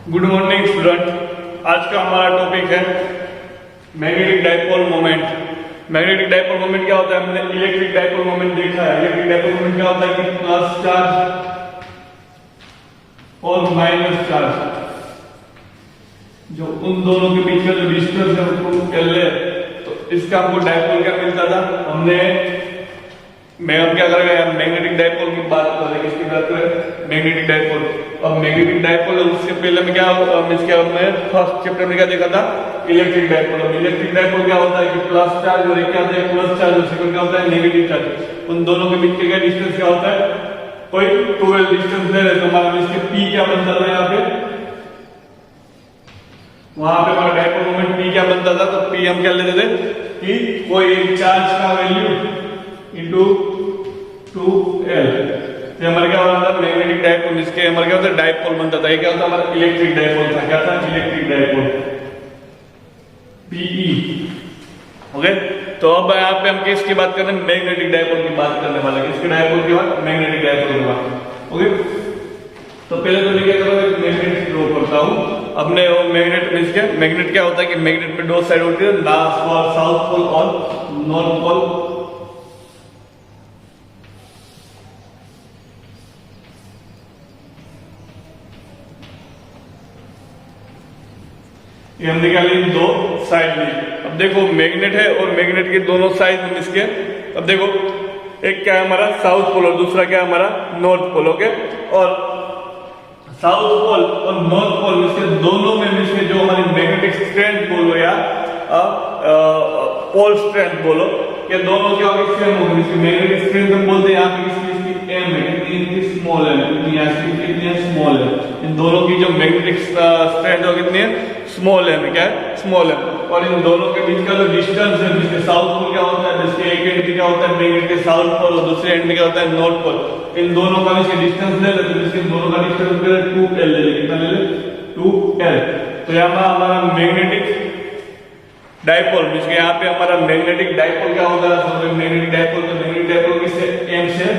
Good morning student. आज का हमारा टॉपिक है magnetic dipole moment. Magnetic dipole moment क्या होता है? हमने इलेक्ट्रिक डाइपोल मोमेंट देखा है। इलेक्ट्रिक डाइपोल मोमेंट क्या होता है कि प्लस चार्ज और माइनस चार्ज, जो उन दोनों के बीच का जो डिस्टेंस है उसको कह ले, तो इसका हमको डाइपोल क्या मिलता था? हम क्या करेंगे, मैग्नेटिक डाइपोल की बात करें। किसकी बात करें? Magnetic dipole. अब मैग्नेटिक डाइपोल उससे पहले में क्या हमने फर्स्ट चैप्टर में क्या देखा था? Electric dipole. अब इलेक्ट्रिक डाइपोल क्या होता है कि प्लस चार्ज और एक क्या होता है प्लस चार्ज, और सेकंड क्या होता है नेगेटिव चार्ज। उन दोनों के बीच का डिस्टेंस क्या होता है? कोई 12 डिस्टेंस ले रहे तो हमारा इसके पी क्या बनता था? यहाँ पे वहां पे हमारा डाइपोल मोमेंट पी क्या बनता था? तो पी हम क्या लेते थे कि कोई एक चार्ज का वैल्यू इंटू 2L, हमारा क्या होता था? Magnetic dipole. जिसके हमारा क्या होता है? डाइपोल बनता था। ये क्या होता है? हमारा इलेक्ट्रिक डाइपोल था। क्या था? Electric dipole, PE. ओके, तो अब यहाँ पे हम किसकी बात कर रहे हैं? मैग्नेटिक डाइपोल की बात करने वाले हैं। किसके डाइपोल की बात? मैग्नेटिक डाइपोल की बात। ओके, तो पहले तो मैं क्या करूंगा, मैग्नेट ड्रॉ करता हूं। अपने वो मैग्नेट क्या होता है कि मैग्नेट में दो साइड होती है, साउथ पोल और नॉर्थ पोल। ये हमने क्या ली? दो साइड ली। अब देखो मैग्नेट है और मैग्नेट के दोनों साइड में इसके, अब देखो एक क्या है हमारा साउथ पोल और दूसरा क्या है हमारा नॉर्थ पोल। ओके, और साउथ पोल और नॉर्थ पोल इसके दोनों में इसके जो हमारी मैग्नेटिक स्ट्रेंथ बोलो या पोल स्ट्रेंथ बोलो, ये दोनों क्या होगी? सेम होगी। इसकी मैग्नेटिक स्ट्रेंथ हम बोलते हैं यहाँ पे इसकी एम है, कितनी स्मॉल है, कितनी स्मॉल है। इन दोनों की जो मैग्नेटिक स्ट्रेंथ होगी कितनी है? स्मॉल है। क्या है? स्मॉल है। और इन दोनों के बीच का जो डिस्टेंस है, जिसके साउथ पोल क्या होता है, जिसके एक एंड पे क्या होता है मैग्नेट के साउथ पोल और दूसरे एंड में क्या होता है नॉर्थ पोल। इन दोनों का इसके डिस्टेंस ले लेते हैं। इसके दोनों का डिस्टेंस 2L ले लेते। कितना ले ले? 2L। तो यहाँ हमारा मैग्नेटिक डाइपोल, जिसके यहाँ पे हमारा मैग्नेटिक डाइपोल क्या होगा? मैग्नेटिक डाइपोल, तो मैग्नेटिक डाइपोल किससे? एम से,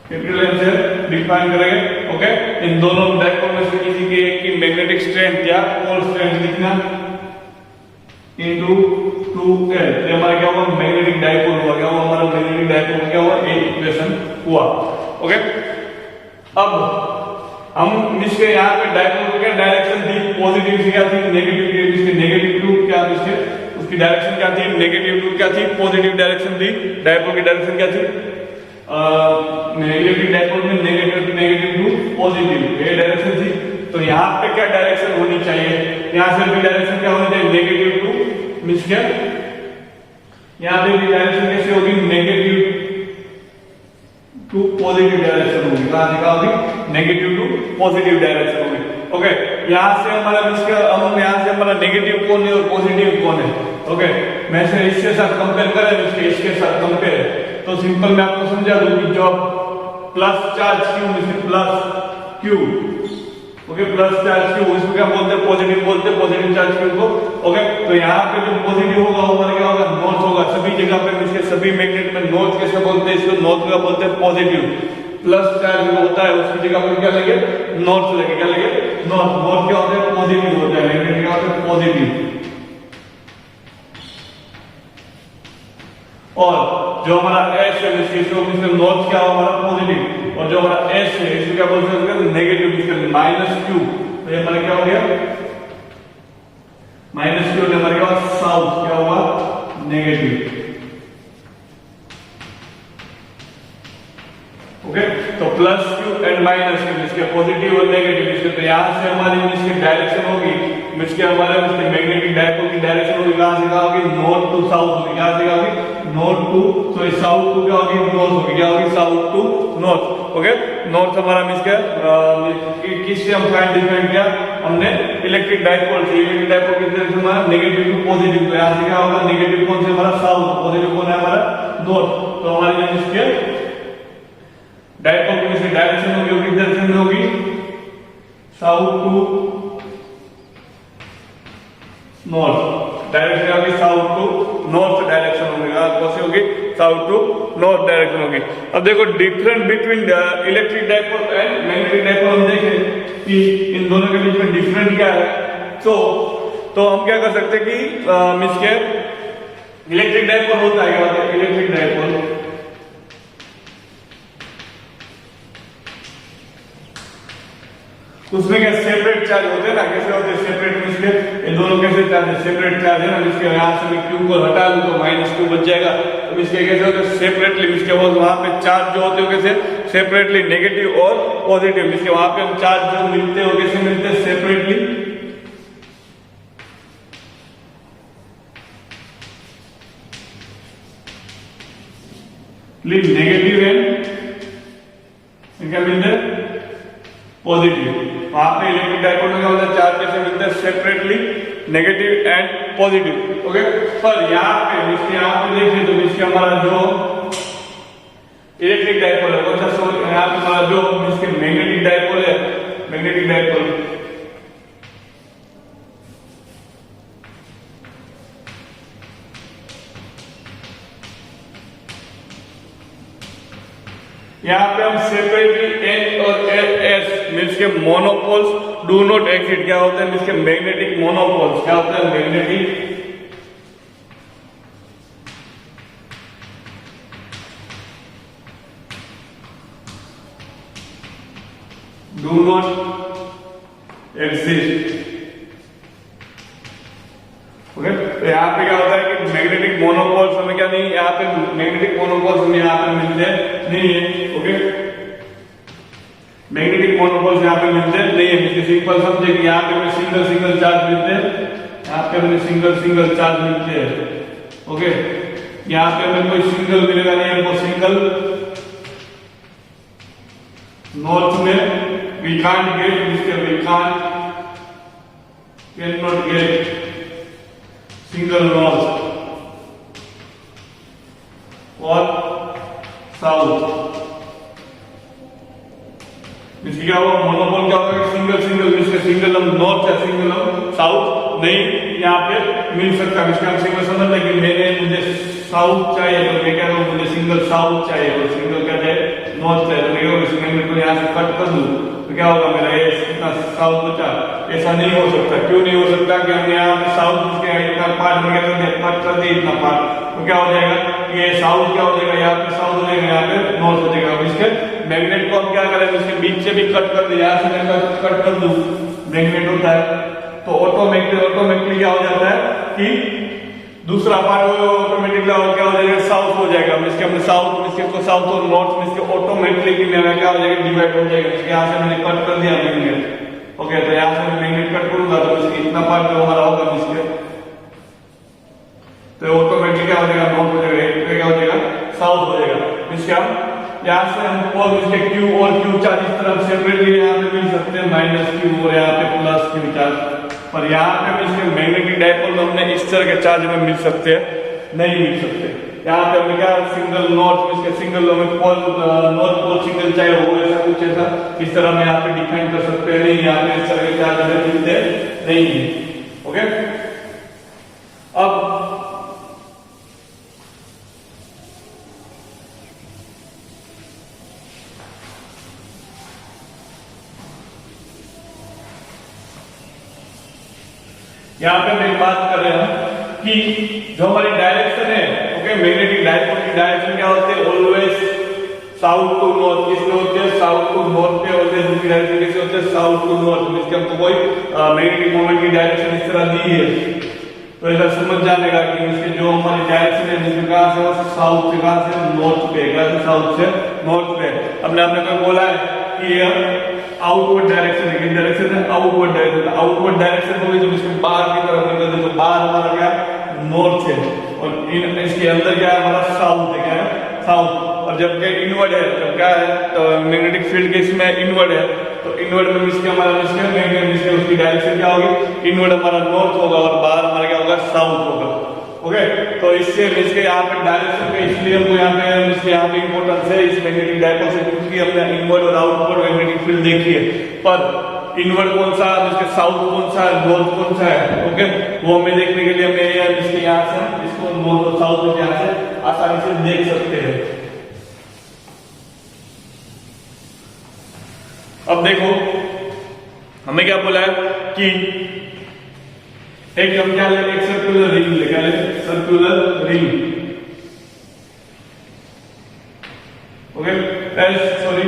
कैपिटल एम से डिफाइन करेंगे। ओके, इन दोनों डाइपोल में से किसी के एक की मैग्नेटिक स्ट्रेंथ या पोल स्ट्रेंथ कितना? Into 2L। ये हमारा क्या हुआ? मैग्नेटिक डाइपोल हुआ। क्या हुआ हमारा? मैग्नेटिक डाइपोल क्या हुआ? एक इक्वेशन हुआ। ओके, अब हम इसके यहाँ पे डाइपोल की क्या डायरेक्शन थी? पॉजिटिव से क्या थी? नेगेटिव की। इसके नेगेटिव टू क्या थी? इसके उसकी डायरेक्शन क्या थी? नेगेटिव टू क्या थी? पॉजिटिव डायरेक्शन थी। डाइपोल की डायरेक्शन क्या थी? इलेक्ट्रिक डाइपोल में नेगेटिव टू पॉजिटिव ये डायरेक्शन थी। तो यहाँ पे क्या डायरेक्शन होनी चाहिए? यहाँ से भी डायरेक्शन क्या होनी चाहिए? नेगेटिव टू मींस क्या? यहाँ पे भी डायरेक्शन कैसे होगी? नेगेटिव टू पॉजिटिव डायरेक्शन होगी। कहां से होगी? नेगेटिव टू पॉजिटिव डायरेक्शन होगी। ओके, यहाँ से हमारा हम यहाँ से हमारा नेगेटिव कौन है और पॉजिटिव कौन है? ओके, मैं से इसके साथ कंपेयर करें, इसके साथ कंपेयर, तो सिंपल मैं आपको समझा दूं कि जो प्लस चार्ज क्यू में plus Q, okay, plus charge Q, इसको क्या बोलते हैं? पॉजिटिव बोलते हैं, पॉजिटिव चार्ज क्यू को। ओके, तो यहाँ पे जो पॉजिटिव होगा वो हमारा क्या होगा? नॉर्थ होगा। सभी जगह पे इसके सभी मैग्नेट में नॉर्थ कैसे बोलते हैं? इसको नॉर्थ का बोलते हैं पॉजिटिव। प्लस चार्ज जो होता है उसकी जगह पर क्या लगे? नॉर्थ लगे। क्या लगे? नॉर्थ। नॉर्थ क्या होता है? पॉजिटिव होता है। मैग्नेट क्या होता है? पॉजिटिव। और जो हमारा एस है इसका नॉर्थ क्या होगा? हमारा पॉजिटिव। और जो हमारा एस है इसको क्या बोलते हैं? नेगेटिव। इसका माइनस क्यू। तो ये हमारा क्या हो गया? Minus Q. हमारा क्या होगा? साउथ। क्या होगा? नेगेटिव। ओके, तो plus Q and minus Q, इसके पॉजिटिव और नेगेटिव। इसके तो यहाँ से हमारी इसकी डायरेक्शन होगी, इसके हमारे मैग्नेटिक डाइपोल की डायरेक्शन होगी कहां से? कहां होगी? नॉर्थ टू साउथ होगी। कहां से कहां होगी? North to, sorry south to क्या होगी? नॉर्थ होगी। क्या होगी? South to north. Okay, north हमारा मींस क्या? किससे हम डिफाइन किया हमने? इलेक्ट्रिक डाइपोल से। इलेक्ट्रिक डाइपोल की डायरेक्शन हमारा नेगेटिव टू पॉजिटिव। तो यहाँ से क्या होगा? नेगेटिव कौन से? हमारा साउथ। पॉजिटिव कौन है? हमारा नॉर्थ। तो हमारी इसके डाइपोल की डायरेक्शन होगी, किस डायरेक्शन में होगी? South to north. डायरेक्शन होगी साउथ टू नॉर्थ डायरेक्शन होगी। कौन सी होगी? होगी, साउथ टू नॉर्थ डायरेक्शन होगी। अब देखो difference between electric dipole and magnetic dipole हम देखें कि इन दोनों के बीच में डिफरेंस क्या है। तो हम क्या कर सकते हैं कि मींस के इलेक्ट्रिक डाइपोल होता है, क्या होता है इलेक्ट्रिक डाइपोल, उसमें क्या सेपरेट चार्ज होते हैं ना, कैसे होते हैं सेपरेट, मींस के ये दोनों कैसे चार्ज है, सेपरेट चार्ज है ना, मींस के यहां से मैं q को हटा दूं तो -q बच जाएगा। तो मींस के कैसे होते हैं सेपरेटली, मींस के वो वहां पे चार्ज जो होते हो कैसे सेपरेटली नेगेटिव और पॉजिटिव, मींस के वहां पे हम चार्ज जो मिलते हो कैसे मिलते हैं सेपरेटली, नेगेटिव एंड क्या मिलते हैं पॉजिटिव। वहां पे इलेक्ट्रिक डाइपोल में क्या होता है चार्ज कैसे मिलते हैं separately negative and positive. Okay, पर यहाँ पे देखिए तो इसके हमारा जो इलेक्ट्रिक डाइपोल है कौन सा, यहाँ पे हमारा जो इसके मैग्नेटिक डाइपोल है, मैग्नेटिक डाइपोल यहाँ पे हम सेपरेटली एन और एस मीन्स के मोनोपोल्स डू नॉट एक्सिट, क्या होते हैं मीन्स के मैग्नेटिक मोनोपोल्स, क्या होता है magnetic do not exist. Okay, तो यहाँ पे क्या होता है कि मैग्नेटिक मोनोपोल्स हमें क्या नहीं, यहाँ पे मैग्नेटिक मोनोपोल्स हमें यहाँ पे मिलते नहीं है। ओके, मैग्नेटिक मोनोपोल्स यहाँ पे मिलते नहीं है, इसके सिंपल समझे कि यहाँ पे हमें सिंगल चार्ज मिलते हैं, यहाँ पे हमें सिंगल चार्ज मिलते हैं। ओके, यहाँ पे हमें कोई सिंगल मिलेगा नहीं, हमको सिंगल नॉर्थ में वी कांट गेट, इसके we can not get single north और साउथ। इसकी क्या हुआ मोनोपोल क्या होगा, सिंगल इसके सिंगल हम नॉर्थ या सिंगल हम साउथ नहीं यहाँ पे मिल सकता। इसका हम सिंगल समझ लेकिन मुझे साउथ चाहिए तो मैं क्या करूँ, मुझे सिंगल साउथ चाहिए और सिंगल क्या चाहिए नॉर्थ चाहिए, तो मैं सिंगल को यहाँ से कट कर दूं तो क्या होगा मेरा ये इतना साउथ बचा। ऐसा नहीं हो सकता, क्यों नहीं हो सकता कि हमने यहाँ पे साउथ के इतना पार्ट में कट कर दिया इतना पार्ट, तो क्या हो जाएगा ये साउथ क्या हो जाएगा, यहाँ पे साउथ हो जाएगा, यहाँ पे नॉर्थ हो जाएगा। इसके मैग्नेट को हम क्या करें, इसके बीच से भी कट कर दे, यहाँ से मैं कट कर दूं, मैग्नेट होता है तो ऑटोमेटिकली क्या हो जाता है कि दूसरा पार्ट ऑटोमेटिकली क्या हो जाएगा साउथ हो जाएगा। इसके हमने साउथ और नॉर्थ में इसके ऑटोमेटिकली क्या हो जाएगा डिवाइड हो जाएगा। इसके यहाँ से मैंने कट कर दिया मैग्नेट। ओके, तो यहाँ से मैं मैग्नेट कट करूंगा तो इसके इतना पार्ट जो हमारा होगा इसके तो ऑटोमेटिकली क्या हो जाएगा नॉर्थ हो जाएगा, क्या हो जाएगा साउथ हो जाएगा। इसके हम यहाँ से हम इसके Q और Q चार्ज इस तरफ सेपरेटली यहाँ पे मिल सकते हैं -Q और यहाँ पे +Q चार्ज, पर यहाँ पे इसके मैग्नेटिक डाइपोल में हमने इस तरह के चार्ज में मिल सकते हैं, नहीं मिल सकते। यहाँ पे हमने क्या सिंगल नॉर्थ इसके सिंगल हमें पोल नॉर्थ पोल सिंगल चाहिए हो ऐसा कुछ ऐसा इस तरह हम यहाँ पे डिफाइन कर सकते हैं, नहीं यहाँ पे इस तरह के चार्ज हमें मिलते नहीं है। ओके, अब यहाँ पे मैं बात कर रहे हैं कि जो हमारी डायरेक्शन है, ओके, मैग्नेटिक डाइपोल की डायरेक्शन क्या होती है ऑलवेज साउथ टू नॉर्थ, किसमें होते हैं साउथ टू नॉर्थ पे होते हैं। दूसरी डायरेक्शन कैसे होते हैं साउथ टू नॉर्थ में, इसके हमको कोई मैग्नेटिक मोमेंट की डायरेक्शन इस तरह दी है तो ऐसा समझ जाने का कि इसके जो हमारी डायरेक्शन है जिसमें कहाँ से साउथ से कहाँ से नॉर्थ पे, कहाँ से साउथ से नॉर्थ पे। आपने कोई बोला है कि आउटवर्ड डायरेक्शन है, किस डायरेक्शन है आउटवर्ड डायरेक्शन, आउटवर्ड डायरेक्शन होगी जब इसके बाहर की तरफ निकलते तो बाहर हमारा क्या नॉर्थ है और इसके अंदर क्या है हमारा साउथ है, क्या है साउथ। और जब क्या इनवर्ड है तो क्या है तो मैग्नेटिक फील्ड के इसमें इनवर्ड है तो इनवर्ड में इसके हमारा मैग्नेटिक उसकी डायरेक्शन क्या होगी इनवर्ड हमारा नॉर्थ होगा और बाहर हमारा क्या होगा साउथ होगा। ओके, तो इससे इसके यहाँ पे डायरेक्शन पे इसलिए हमको यहाँ पे इंपॉर्टेंस है इस मैग्नेटिक डाइपोल से क्योंकि हमने इनवर्ड और आउटवर्ड मैग्नेटिक फील्ड देखी है, पर इनवर्ड कौन सा इसके साउथ कौन सा है नॉर्थ कौन सा है, ओके, वो हमें देखने के लिए हमने इसके यहाँ से इसको नॉर्थ और साउथ यहाँ से आसानी से देख सकते हैं। अब देखो हमें क्या बोला है कि एक हम क्या ले, एक सर्कुलर रिंग लेकर ले, सर्कुलर रिंग, ओके, सॉरी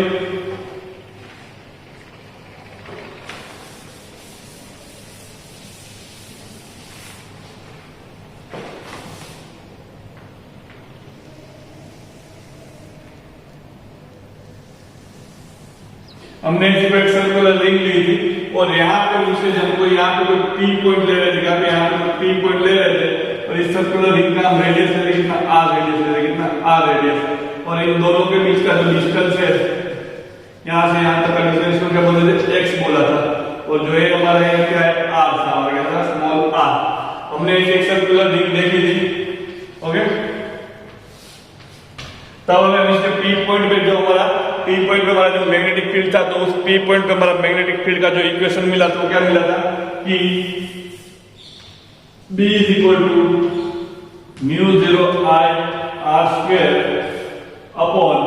हमने इसको एक सर्कुलर रिंग ली थी और यहाँ पे दूसरे हमको यहाँ पे कोई पी पॉइंट ले रहे थे, यहाँ पे पी पॉइंट ले रहे थे और इस सर्कुलर रिंग का हम रेडियस ले कितना आर रेडियस ले कितना आर रेडियस, और इन दोनों के बीच का जो डिस्टेंस है यहाँ से यहाँ तक का डिस्टेंस को क्या बोलते थे, एक्स बोला था, और जो है हमारा यहाँ क्या है आर था, हमारा क्या था स्मॉल आर। हमने एक सर्कुलर रिंग देखी थी, ओके, तब हमें इसके पी पॉइंट पे जो हमारा पी पॉइंट पे हमारा जो मैग्नेटिक फील्ड था, तो उस पी पॉइंट पे हमारा मैग्नेटिक फील्ड का जो इक्वेशन मिला था वो क्या मिला था कि B is equal to mu 0 I R square upon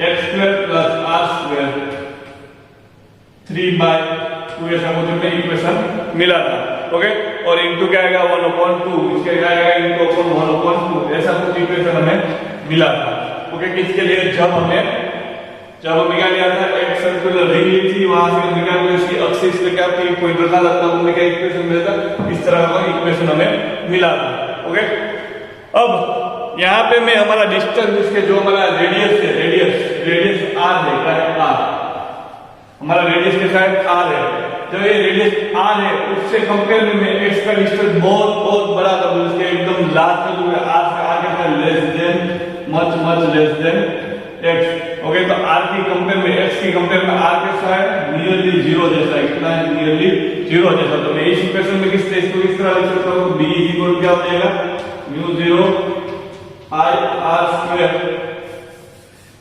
x square plus R square 3/2 ऐसा मुझे में इक्वेशन मिला था, ओके, और इनटू क्या आएगा 1/2, इसके क्या आएगा इनटू अपॉन 1/2, ऐसा कुछ इक्वेशन हमें मिला था, ओके। किसके लिए, जब हमें क्या लिया था, एक सर्कुलर रिंग ली थी, वहां से हमने क्या इसकी एक्सिस पे क्या पी पॉइंट रखा था, तब हमें क्या इक्वेशन मिला था, इस तरह का इक्वेशन हमें मिला था, ओके। अब यहाँ पे मैं हमारा डिस्टेंस इसके जो हमारा रेडियस है, रेडियस आर है, क्या है आर, हमारा रेडियस कैसा है आर है, जब ये रेडियस आर है उससे कंपेयर में एक्स का डिस्टेंस बहुत बड़ा था, उसके एकदम लास्ट में जो आर से आगे का less than much less than x, okay, तो r की कंपेयर में x की कंपेयर में r कैसा है, नियरली जीरो जैसा है, कितना है नियरली जीरो जैसा, तो मैं इस इक्वेशन में इसको किस तरह लिख सकता हूं, b इज इक्वल क्या हो जाएगा mu 0 I R square,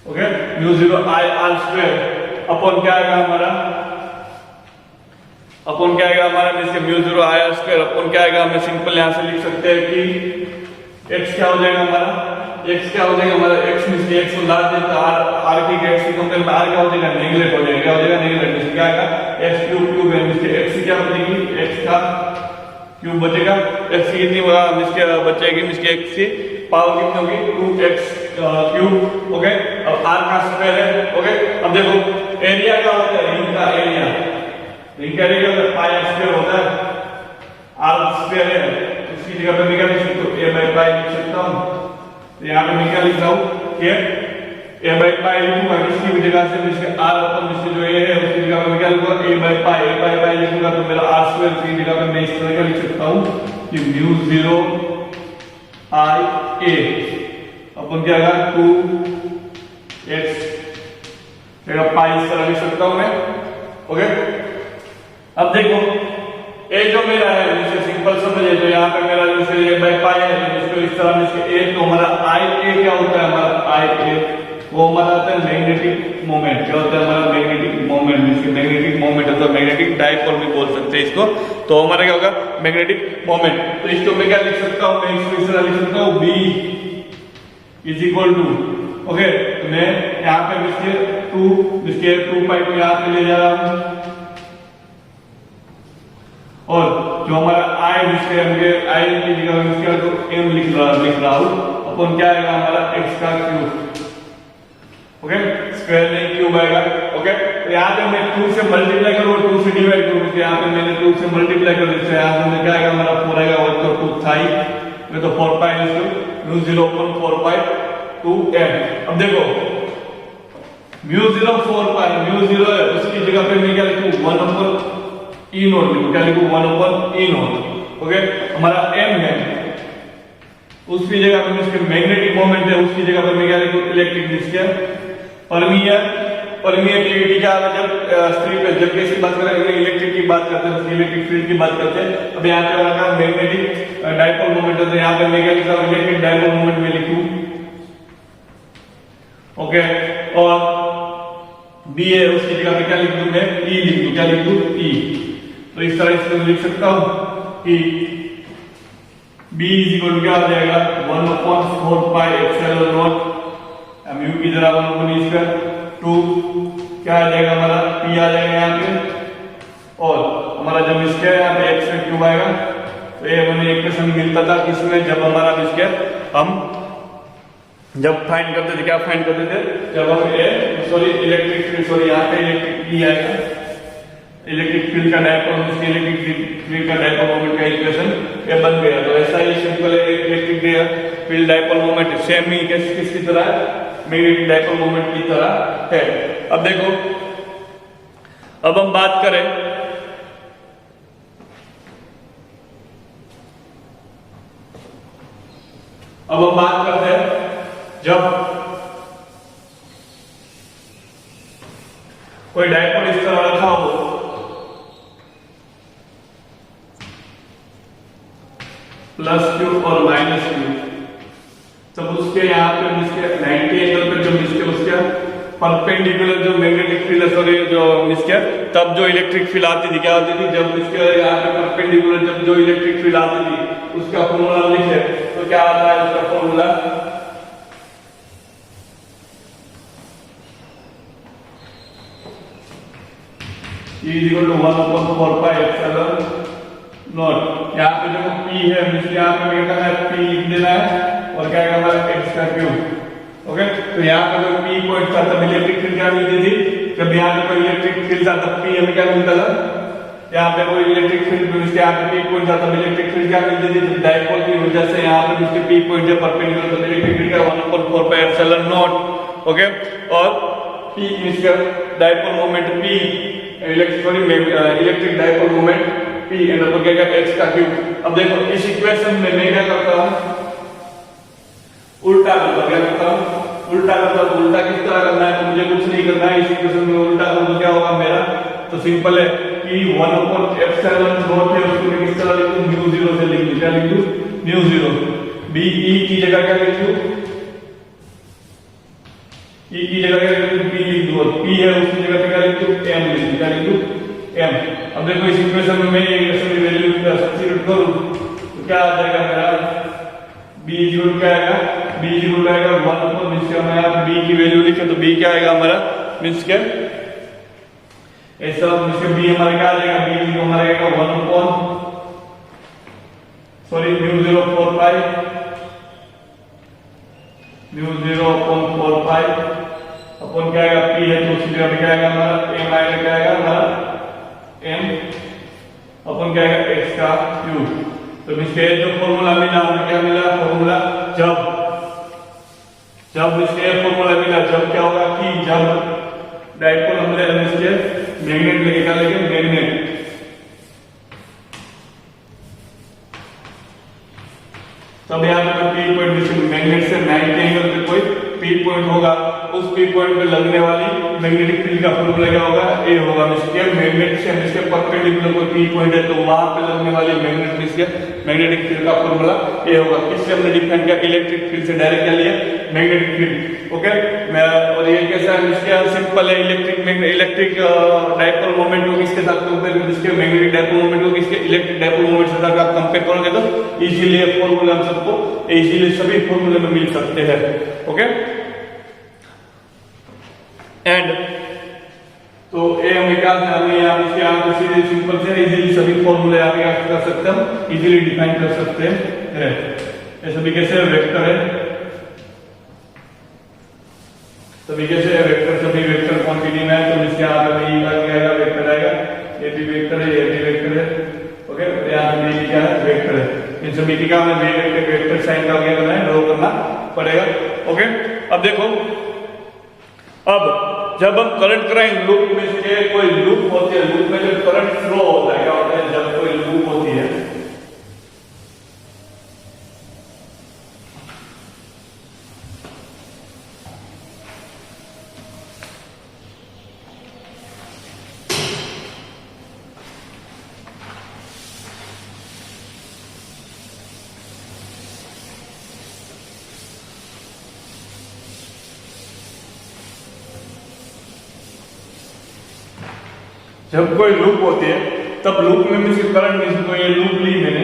okay, mu 0 I R square upon क्या आएगा हमारा, अपॉन क्या आएगा हमारा, जैसे mu 0 I R square upon क्या आएगा, हमें सिंपल यहां से लिख सकते हैं कि x क्या हो जाएगा हमारा, x क्या हो जाएगा हमारा, x में से x को लाद दें तो r की x की कंपेयर में r क्या हो जाएगा, नेगलेक्ट हो जाएगा, क्या हो जाएगा नेगलेक्ट, इससे क्या आएगा x क्यूब है, इसके x क्या बचेगी, x का क्यूब बचेगा, x की कितनी होगा, इसके बचेगी, इसके x की पावर कितनी होगी 2x क्यूब, ओके। अब r का स्क्वायर है, ओके। अब देखो एरिया क्या होता है, रिंग का एरिया, रिंग का एरिया क्या पाई r स्क्वायर होता है, r स्क्वायर है, इसकी जगह पे मैं क्या लिख सकता हूं, a/π लिख सकता हूं, तो यहाँ पे मैं क्या लिख रहा हूँ कि a/π लिखूंगा, किसकी जगह से इसके r अपन इससे जो a है उसकी जगह पे मैं क्या लिखूंगा a/π लिखूंगा, तो मेरा r स्क्वायर की जगह पे मैं इस तरह का लिख सकता हूँ कि म्यू 0 I a अपन क्या आएगा 2x जगह पाई इस तरह लिख सकता हूँ मैं, ओके। अब देखो ए जो मेरा है जैसे सिंपल समझे, तो यहाँ पे मेरा जैसे a/π है, इसको इस तरह में ए, तो हमारा I a क्या होता है, हमारा I a वो हमारा आता है मैग्नेटिक मोमेंट, क्या होता है हमारा मैग्नेटिक मोमेंट, इसके मैग्नेटिक मोमेंट है, तो मैग्नेटिक डाइपोल भी बोल सकते हैं इसको, तो हमारा क्या होगा मैग्नेटिक मोमेंट, तो इसको मैं क्या लिख सकता हूँ, मैं इसको इस तरह लिख सकता हूँ B is equal to, okay, तो मैं यहाँ पे इसके 2π को यहाँ पे ले जा रहा हूँ, और जो हमारा I जिसके I की जगह इसका तो m लिख रहा हूँ, अपन क्या आएगा हमारा x का क्यूब, ओके, स्क्वायर नहीं क्यूब आएगा, ओके। तो यहाँ पे मैं 2 से मल्टीप्लाई करूँ, 2 से डिवाइड करूँ, यहाँ पे मैंने 2 से मल्टीप्लाई कर दिया, यहाँ पे क्या आएगा हमारा 4 आएगा, और तो 2 था ही, मैं तो 4π म्यू 0 अपन 4π 2m। अब देखो म्यू 0 4π म्यू 0 है, उसकी जगह पे मैं क्या लिखूँ 1/e0 लिखूँ, क्या लिखूँ 1/e0, ओके। हमारा m है, उसकी जगह पे इसके मैग्नेटिक मोमेंट है, उसकी जगह पे मैं क्या लिखूँ इलेक्ट्रिक डिस्टेंस परमिएबिलिटी क्या है, जब स्ट्रिंग पे जब किसी बात करें इलेक्ट्रिक की बात करते हैं, इलेक्ट्रिक फील्ड की बात करते हैं। अब यहाँ पे लगा मैग्नेटिक डाइपोल मोमेंट है, तो यहाँ पे मैं क्या लिखा हूँ इलेक्ट्रिक डाइपोल मोमेंट में लिखूं, ओके। और बी है उसकी जगह पे क्या लिख दूं मैं ई लिख दूं, क्या लिख दूं ई, तो इस तरह इसको लिख सकता हूं कि B इज इक्वल टू क्या आ जाएगा 1/4 पाई एप्सिलॉन नॉट mu की जगह 1/e स्क्वायर 2 क्या आ जाएगा हमारा P आ जाएगा यहाँ पे और हमारा जब स्क्वायर यहाँ पे x स्क्वायर क्यूब आएगा तो ये हमें इक्वेशन मिलता था किसमें जब हमारा स्क्वायर हम जब फाइंड करते थे क्या फाइंड करते थे जब हम इलेक्ट्रिक फील्ड यहाँ पे इलेक्ट्रिक फील्ड आएगा इलेक्ट्रिक फील्ड का डायपोल इलेक्ट्रिक फील्ड का डायपोल मोमेंट का इक्वेशन ये बन गया। तो ऐसा ही सिंपल है electric field dipole moment same ही किसकी तरह है मैग्नेटिक डायपोल मोमेंट की तरह है। अब देखो अब हम बात करें करते हैं जब कोई डायपोल इस तरह रखा हो प्लस क्यू और माइनस क्यू तब उसके यहाँ पे इसके 90 एंगल पे जो इसके उसके परपेंडिकुलर जो मैग्नेटिक फील्ड सॉरी जो इसके तब जो इलेक्ट्रिक फील्ड आती थी क्या आती थी जब इसके यहाँ पे परपेंडिकुलर जब जो इलेक्ट्रिक फील्ड आती थी उसका फॉर्मूला लिखे तो क्या आता है उसका formula E is equal to 1/4 pi epsilon not. यहाँ पे देखो P है इसलिए यहाँ पे क्या करना है P लिख देना है और क्या करना है x का क्यूब। ओके तो यहाँ पे जो P पॉइंट था तब इलेक्ट्रिक फील्ड क्या मिलती थी जब यहाँ पे कोई इलेक्ट्रिक फील्ड था तब P हमें क्या मिलता था यहाँ पे कोई इलेक्ट्रिक फील्ड इसके यहाँ पे P पॉइंट था तब इलेक्ट्रिक फील्ड क्या मिलती थी जब डायपोल की वजह से यहाँ पे इसके P पॉइंट है परपेंडिकुलर तब इलेक्ट्रिक फील्ड का 1/4 pi epsilon नॉट। ओके और P इसका dipole moment P electric dipole moment P and ऊपर क्या x का क्यूब। अब देखो इस इक्वेशन में मैं क्या करता हूं उल्टा करता हूं उल्टा किस तरह करना है तो मुझे कुछ नहीं करना है इस इक्वेशन में उल्टा करूं तो क्या होगा मेरा तो सिंपल है कि 1/epsilon नॉट है उसको मैं किस तरह लिख दूं म्यू 0 से लिख दूं क्या लिख दूं म्यू 0 b e की जगह क्या लिख दूं E की जगह क्या लिख दूं P लिख दूं और P है उसकी जगह पे क्या लिख दूं M लिख दूं क्या लिख दूं M। अब देखो इस इक्वेशन में मैं इक्वेशन की वैल्यू सब्स्टिट्यूट करूं तो क्या आ जाएगा मेरा B इक्वल क्या आएगा B इक्वल आएगा 1 मींस क्या मैं यहाँ B की वैल्यू लिखे तो B क्या आएगा हमारा मींस क्या ऐसा मींस B हमारा क्या आ जाएगा B इक्वल हमारा आएगा 0.4 पाई म्यू 0/4 पाई अपन क्या आएगा P है तो उसी जगह पे क्या आएगा हमारा M आएगा क्या आएगा हमारा M अपन क्या आएगा x का क्यूब। तो इसके जो फॉर्मूला मिला हमें क्या मिला फॉर्मूला जब इसके फॉर्मूला मिला जब क्या होगा कि जब डायपोल हमने इसके मैग्नेट लेके क्या लेंगे मैग्नेट तब यहाँ पे P पॉइंट मैग्नेट से 90 एंगल पे कोई P पॉइंट होगा उस P पॉइंट पे लगने वाली मैग्नेटिक फील्ड का फॉर्मूला क्या होगा A होगा इसके मैग्नेट से इसके परपेंडिकुलर कोई P पॉइंट है तो वहां पे लगने वाली मैग्नेटिक फील्ड का फॉर्मूला A होगा। किससे हमने डिफाइन किया इलेक्ट्रिक फील्ड से डायरेक्ट क्या लिया मैग्नेटिक फील्ड। ओके और ये कैसा है इसके सिंपल है इलेक्ट्रिक डायपोल मोमेंट को किसके साथ कंपेयर करें इसके मैग्नेटिक डायपोल मोमेंट को किसके इलेक्ट्रिक डायपोल मोमेंट से अगर आप कंपेयर करोगे तो इजीली ये फॉर्मूला हम सबको इजीली सभी फॉर्मूले में मिल सकते हैं। ओके एंड तो ए हमें क्या हमें यहाँ इसके यहाँ सीधे सिंपल से इजीली सभी फॉर्मूले आप क्या कर सकते हैं हम इजीली डिफाइन कर सकते हैं। ये सभी कैसे वेक्टर है सभी कैसे वेक्टर सभी वेक्टर क्वांटिटी में है तो इसके यहाँ पे ई का क्या आएगा वेक्टर आएगा ये भी वेक्टर है ये भी वेक्टर है। ओके तो यहाँ पे भी क्या है वेक्टर है इन सभी की क्या हमें वेक्टर साइन का क्या करना है ड्रॉ करना पड़ेगा। ओके अब देखो अब जब हम करंट कराएंगे लूप में से कोई लूप होती है लूप में जब करंट फ्लो होता है क्या होता है जब कोई लूप होती है जब कोई लूप होती है तब लूप में भी करंट में तो ये लूप ली मैंने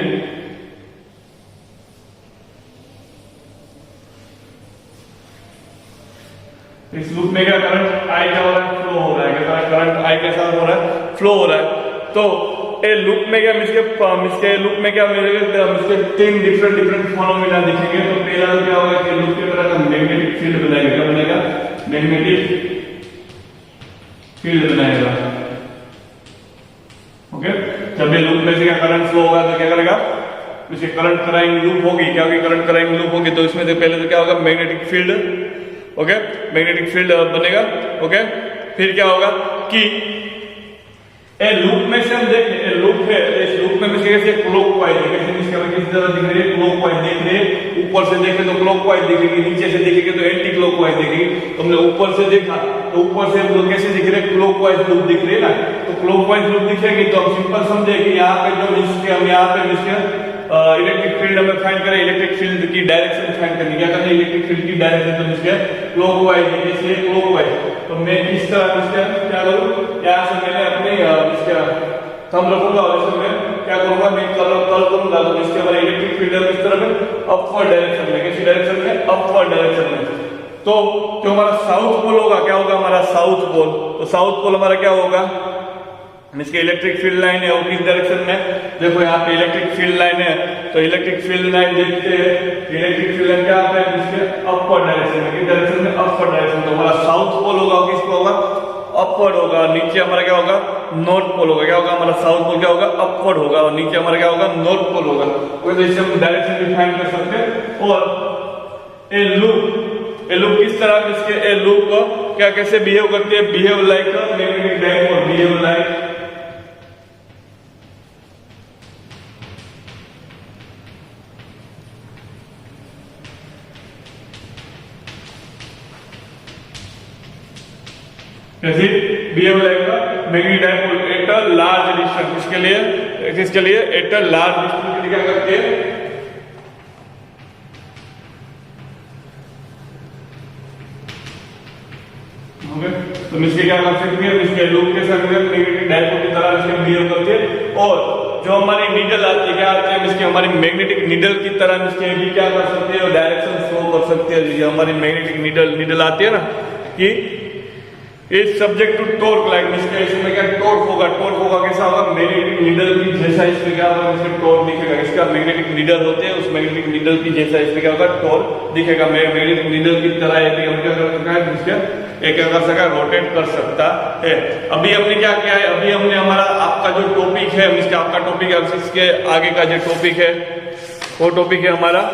इस लूप में क्या करंट आई क्या हो रहा है, फ्लो हो रहा है, क्या करंट आई कैसा हो रहा है, फ्लो हो रहा है। तो ए लूप में क्या मिसके लूप में क्या मिलेगा, मिसके तीन डिफरेंट फिनोमेना दिखेंगे। तो पहला तो क्या होगा कि लूप के तरह का मैग्नेटिक फील्ड बनाएगा, क्या बनेगा, मैग्नेटिक फील्ड बनाएगा। ओके, जब ये लूप में से क्या करंट फ्लो होगा तो क्या करेगा, इसके करंट कराइंग लूप होगी, क्या होगी, करंट कराइंग लूप होगी। तो इसमें से पहले तो क्या होगा, magnetic field, okay, magnetic field बनेगा। ओके, फिर क्या होगा कि ए लूप में से हम देखें, लूप है, इस लूप में कैसे क्लॉकवाइज है, कैसे किसी तरह दिख रही है, क्लॉकवाइज दिख रही है। ऊपर से देखें तो क्लॉकवाइज दिखेगी, नीचे से देखेंगे तो एंटी क्लॉकवाइज दिखेगी। तुमने ऊपर से देखा तो ऊपर से कैसे दिख रहे, क्लॉकवाइज लूप दिख रही है ना। तो क्लॉकवाइज लूप दिखेगी तो हम सिंपल समझे कि यहाँ पे जो इसके हम यहाँ पे इलेक्ट्रिक फील्ड हमें फाइंड करें, इलेक्ट्रिक फील्ड की डायरेक्शन फाइंड करनी, क्या करना है, इलेक्ट्रिक फील्ड की डायरेक्शन। तो इसके क्लॉकवाइज है, इसलिए क्लॉकवाइज। तो मैं इस तरह इसका क्या करूं, यहाँ से मैंने अपने इसका थंब रखूंगा और इसमें मैं क्या करूंगा, मैं कल करूंगा। तो इसके हमारे इलेक्ट्रिक फील्ड है इस तरह में अपवर्ड डायरेक्शन में, किसी डायरेक्शन में, अपवर्ड डायरेक्शन में। तो जो हमारा साउथ पोल होगा, क्या होगा हमारा साउथ पोल, तो साउथ पोल हमारा क्या होगा, इसके इलेक्ट्रिक फील्ड लाइन है वो किस डायरेक्शन में, देखो यहाँ पे इलेक्ट्रिक फील्ड लाइन है। तो इलेक्ट्रिक फील्ड लाइन देखते हैं, इलेक्ट्रिक फील्ड लाइन क्या है, इसके अपवर्ड डायरेक्शन में, किस डायरेक्शन में, अपवर्ड डायरेक्शन। तो हमारा साउथ पोल होगा किसको होगा, अपवर्ड होगा। नीचे हमारा क्या होगा, नॉर्थ पोल होगा, क्या होगा हमारा साउथ पोल क्या होगा, अपवर्ड होगा, और नीचे हमारा क्या होगा, नॉर्थ पोल होगा। तो इससे हम डायरेक्शन डिफाइन कर सकते हैं। और ए लूप किस तरह, इसके ए लूप क्या कैसे बिहेव करती है, behave like magnetic dipole, behave like कैसे, behave like magnetic dipole at a large distance. किसके लिए एट अ लार्ज डिस्टेंस क्या करती है, तो इसके क्या कर सकते हैं, इसके लूप के साथ मैग्नेटिक डाइपोल की तरह इसके बिहेव करती है। और जो हमारी नीडल आती है, क्या आती है, इसके हमारी मैग्नेटिक नीडल की तरह इसके भी क्या कर सकते हैं, डायरेक्शन शो कर सकते हैं। ये हमारी मैग्नेटिक नीडल आती है ना, कि is subject to torque like, इसमें क्या टॉर्क होगा कैसा होगा, मैग्नेटिक नीडल की जैसा इसमें क्या होगा, इसमें टॉर्क दिखेगा। इसका मैग्नेटिक नीडल होते हैं, उस मैग्नेटिक नीडल की जैसा इसमें क्या होगा, टॉर्क दिखेगा। मैग्नेटिक नीडल की तरह ये हम क्या कर सकते हैं, इसका एक क्या कर सकता है, रोटेट कर सकता है। अभी हमने क्या किया है, अभी हमने हमारा आपका जो टॉपिक है, इसका आपका टॉपिक है, इसके आगे का जो टॉपिक है वो टॉपिक है हमारा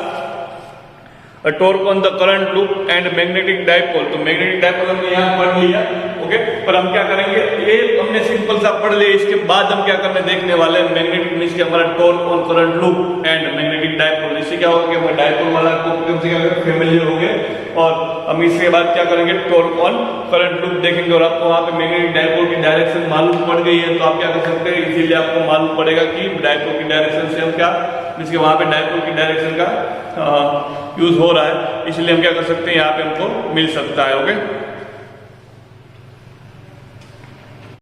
torque on the current loop and magnetic dipole. तो मैग्नेटिक डाइपोल हमने यहाँ पढ़ लिया, ओके। पर हम क्या करेंगे, ये हमने सिंपल सा पढ़ लिया, इसके बाद हम क्या करने देखने वाले हैं, मैग्नेटिक मींस के हमारा torque on current loop and magnetic dipole. इससे क्या होगा कि हमारे डाइपोल वाला टॉपिक से क्या फेमिलियर हो गए, और हम इसके बाद क्या करेंगे, टॉर्क ऑन करंट लूप देखेंगे। और आपको वहां पे मैग्नेटिक डाइपोल की डायरेक्शन मालूम पड़ गई है, तो आप क्या कर सकते हैं, इसीलिए आपको मालूम पड़ेगा कि डाइपोल की डायरेक्शन से हम क्या, जिसके वहां पे डाइपोल की डायरेक्शन का यूज हो रहा है, इसलिए हम क्या कर सकते हैं, यहाँ पे हमको मिल सकता है, ओके।